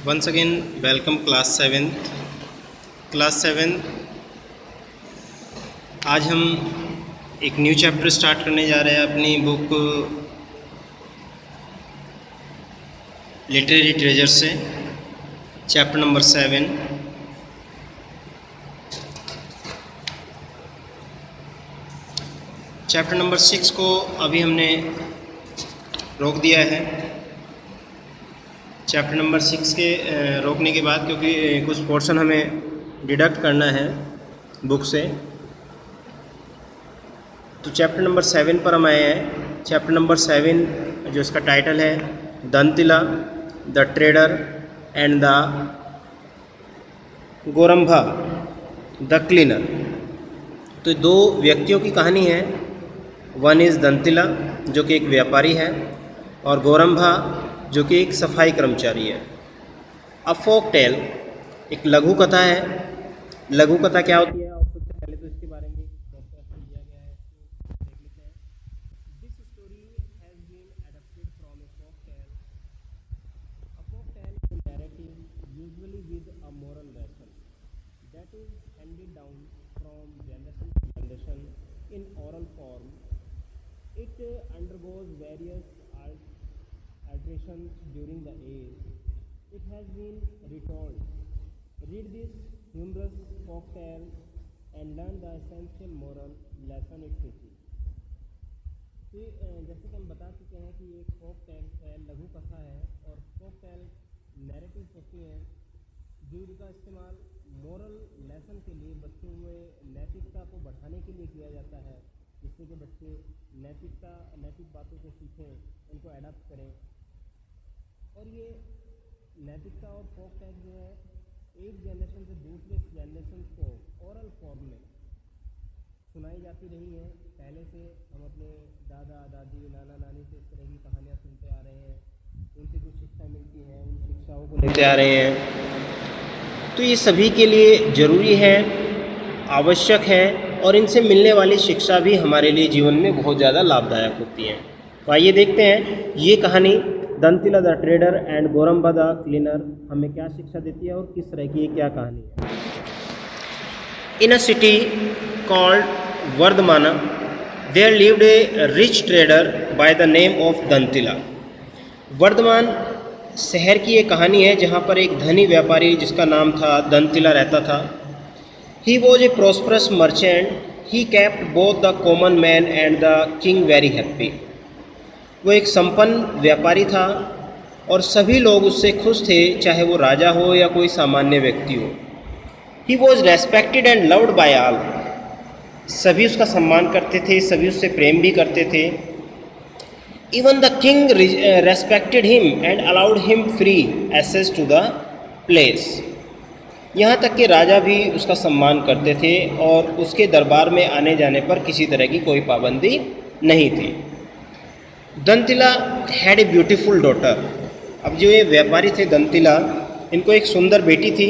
Once again, welcome class 7th. Class 7 आज हम एक न्यू चैप्टर स्टार्ट करने जा रहे हैं अपनी बुक लिटरेरी ट्रेजर से। Chapter number 7। चैप्टर नंबर 6 को अभी हमने रोक दिया है। चैप्टर नंबर 6 के रोकने के बाद, क्योंकि कुछ पोर्शन हमें डिडक्ट करना है बुक से, तो चैप्टर नंबर 7 पर हम आए हैं। चैप्टर नंबर 7 जो इसका टाइटल है, Dantila the trader and the Gorambha the cleaner. तो दो व्यक्तियों की कहानी है। वन इज़ दंतिला जो कि एक व्यापारी है, और गोरंभा जो कि एक सफाई कर्मचारी है। अ फोक टेल एक लघु कथा है। लघु कथा क्या होती है, और सबसे पहले तो इसके बारे में डेफिनेशन दिया गया है, तो देख लेते हैं। This story has been adapted from a folk tale. A folk tale is a narrative usually with a moral lesson that is handed down from generation to generation in oral form. It undergoes various alterations during the age. It has been retold. Read this humorous folk tale and learn the essential moral lesson it teaches. तो जैसे कि हम बता चुके हैं कि एक folk tale है, लघु कथा है, और फोक टेल नैरेटिव्स होती हैं जिनका इस्तेमाल मोरल लेसन के लिए, बच्चों में नैतिकता को बढ़ाने के लिए किया जाता है, जिससे कि बच्चे नैतिक बातों को सीखें, उनको एडाप्ट करें। और ये नैतिकता और फोक टेल जो है, एक जनरेशन से दूसरे जनरेशन को ओरल फॉर्म में सुनाई जाती रही है। पहले से हम अपने दादा दादी, नाना नानी से इस तरह की कहानियाँ सुनते आ रहे हैं, उनसे कुछ शिक्षा मिलती है, उन शिक्षाओं को लेते आ रहे हैं। तो ये सभी के लिए ज़रूरी है, आवश्यक है, और इनसे मिलने वाली शिक्षा भी हमारे लिए जीवन में बहुत ज़्यादा लाभदायक होती है। तो आइए देखते हैं ये कहानी Dantila the trader and Gorambha the cleaner हमें क्या शिक्षा देती है और किस तरह की ये क्या कहानी है। In a city called Vardhamana there lived a rich trader by the name of Dantila. Vardhaman शहर की एक कहानी है जहाँ पर एक धनी व्यापारी जिसका नाम था दंतिला रहता था। He was a prosperous merchant. He kept both the common man and the king very happy. वो एक संपन्न व्यापारी था और सभी लोग उससे खुश थे, चाहे वो राजा हो या कोई सामान्य व्यक्ति हो। He was respected and loved by all. सभी उसका सम्मान करते थे, सभी उससे प्रेम भी करते थे। Even the king respected him and allowed him free access to the place. यहाँ तक कि राजा भी उसका सम्मान करते थे और उसके दरबार में आने जाने पर किसी तरह की कोई पाबंदी नहीं थी। दंतिला हैड ए ब्यूटीफुल डॉटर। अब जो ये व्यापारी थे दंतिला, इनको एक सुंदर बेटी थी।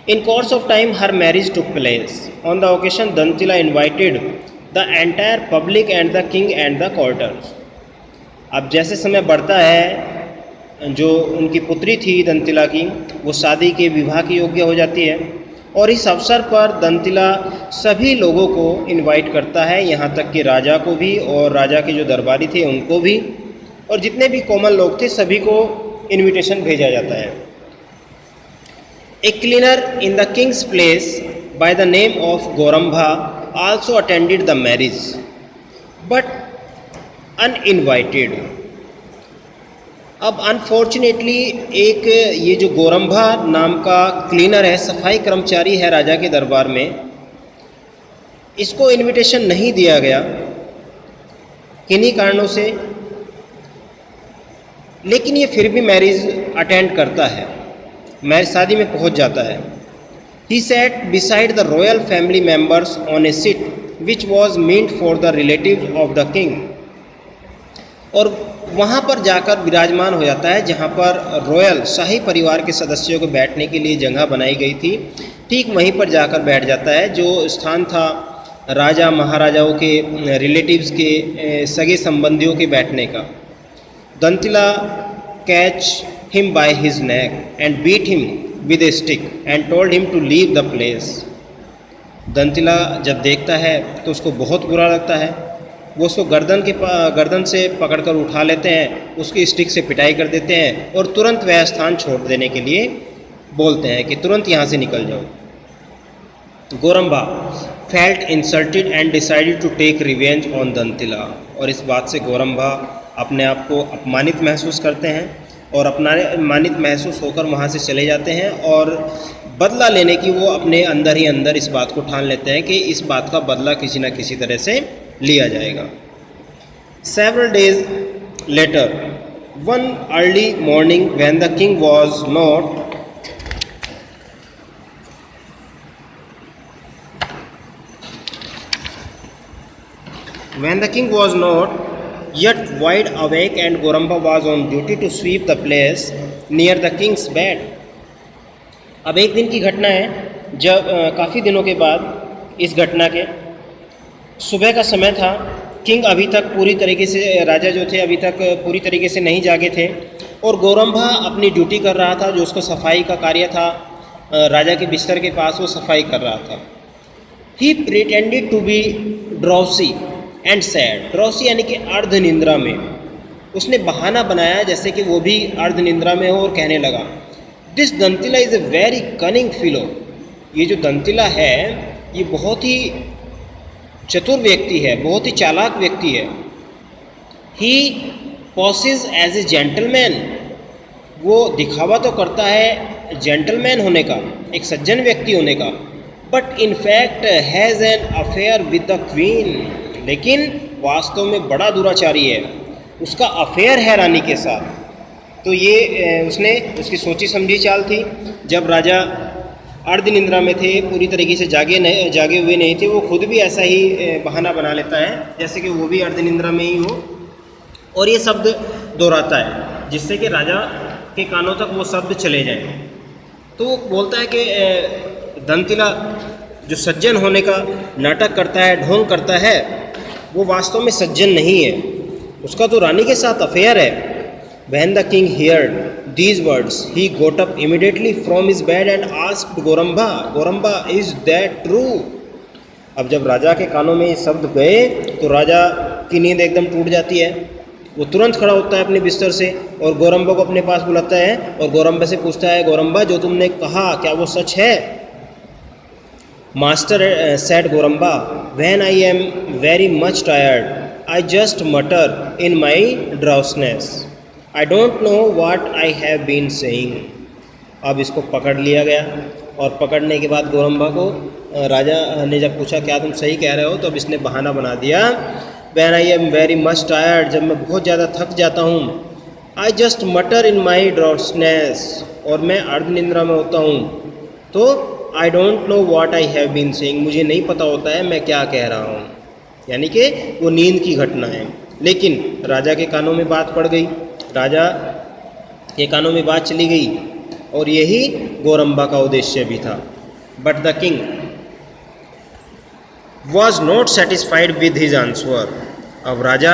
In course of time her marriage took place. On the occasion Dantila invited the entire public and the king and the courtiers. अब जैसे समय बढ़ता है, जो उनकी पुत्री थी दंतिला की, वो शादी के विवाह की योग्य हो जाती है, और इस अवसर पर दंतिला सभी लोगों को इनवाइट करता है, यहाँ तक कि राजा को भी, और राजा के जो दरबारी थे उनको भी, और जितने भी कॉमन लोग थे सभी को इनविटेशन भेजा जाता है। A cleaner in the king's place by the name of Gorambha also attended the marriage but uninvited. अब अनफॉर्चुनेटली एक ये जो गोरंभा नाम का क्लीनर है, सफाई कर्मचारी है राजा के दरबार में, इसको इनविटेशन नहीं दिया गया किन्हीं कारणों से, लेकिन ये फिर भी मैरिज अटेंड करता है, मैरिज शादी में पहुंच जाता है। He sat beside the royal family members on A seat which was meant for the relative of the king. और वहाँ पर जाकर विराजमान हो जाता है जहाँ पर रॉयल शाही परिवार के सदस्यों को बैठने के लिए जगह बनाई गई थी, ठीक वहीं पर जाकर बैठ जाता है, जो स्थान था राजा महाराजाओं के रिलेटिव्स के सगे संबंधियों के बैठने का। दंतिला catch him by his neck and beat him with a stick and told him to leave the place. दंतिला जब देखता है तो उसको बहुत बुरा लगता है। वो उसको गर्दन से पकड़कर उठा लेते हैं, उसकी स्टिक से पिटाई कर देते हैं और तुरंत वह स्थान छोड़ देने के लिए बोलते हैं कि तुरंत यहाँ से निकल जाओ। Gorambha felt insulted and decided to take revenge on Dantila. और इस बात से गोरम्बा अपने आप को अपमानित महसूस करते हैं और अपमानित महसूस होकर वहाँ से चले जाते हैं और बदला लेने की वो अपने अंदर ही अंदर इस बात को ठान लेते हैं कि इस बात का बदला किसी न किसी तरह से लिया जाएगा। Several days later, one early morning when the king was not yet wide awake and Goramba was on duty to sweep the place near the king's bed. अब एक दिन की घटना है जब काफ़ी दिनों के बाद इस घटना के सुबह का समय था। किंग अभी तक पूरी तरीके से, राजा जो थे अभी तक पूरी तरीके से नहीं जागे थे और गोरम्भा अपनी ड्यूटी कर रहा था, जो उसको सफाई का कार्य था। राजा के बिस्तर के पास वो सफाई कर रहा था। He pretended to be drowsy and sad. Drowsy यानी कि अर्ध निंद्रा में। उसने बहाना बनाया जैसे कि वो भी अर्ध निंद्रा में हो और कहने लगा, this Dantila is a very cunning fellow. ये जो दंतिला है ये बहुत ही चतुर व्यक्ति है, बहुत ही चालाक व्यक्ति है। ही पॉसेस एज ए जेंटलमैन। वो दिखावा तो करता है जेंटलमैन होने का, एक सज्जन व्यक्ति होने का, but in fact has an affair with the queen. लेकिन वास्तव में बड़ा दुराचारी है, उसका अफेयर है रानी के साथ। तो ये उसकी सोची समझी चाल थी। जब राजा अर्ध निंद्रा में थे, पूरी तरीके से जागे हुए नहीं थे, वो खुद भी ऐसा ही बहाना बना लेता है जैसे कि वो भी अर्ध निंद्रा में ही हो और ये शब्द दोहराता है जिससे कि राजा के कानों तक वो शब्द चले जाएं। तो वो बोलता है कि दंतिला जो सज्जन होने का नाटक करता है, ढोंग करता है, वो वास्तव में सज्जन नहीं है, उसका तो रानी के साथ अफेयर है। When the king heard these words, he got up immediately from his bed and asked Goramba, is that true? अब जब राजा के कानों में ये शब्द गए तो राजा की नींद एकदम टूट जाती है। वो तुरंत खड़ा होता है अपने बिस्तर से और गोरम्बा को अपने पास बुलाता है और गोरम्बा से पूछता है, गोरम्बा जो तुमने कहा क्या वो सच है? Master said Goramba, when I am very much tired, I just mutter in my drowsiness. I don't know what I have been saying. अब इसको पकड़ लिया गया और पकड़ने के बाद गोरम्बा को राजा ने जब पूछा क्या तुम सही कह रहे हो, तो अब इसने बहाना बना दिया, When I am very much tired, जब मैं बहुत ज़्यादा थक जाता हूँ, I just mutter in my drowsiness, और मैं अर्ध निंद्रा में होता हूँ, तो I don't know what I have been saying, मुझे नहीं पता होता है मैं क्या कह रहा हूँ। यानी कि वो नींद की घटना है। लेकिन राजा के कानों में बात पड़ गई, राजा के कानों में बात चली गई और यही गोरम्बा का उद्देश्य भी था। But the king was not satisfied with his answer. अब राजा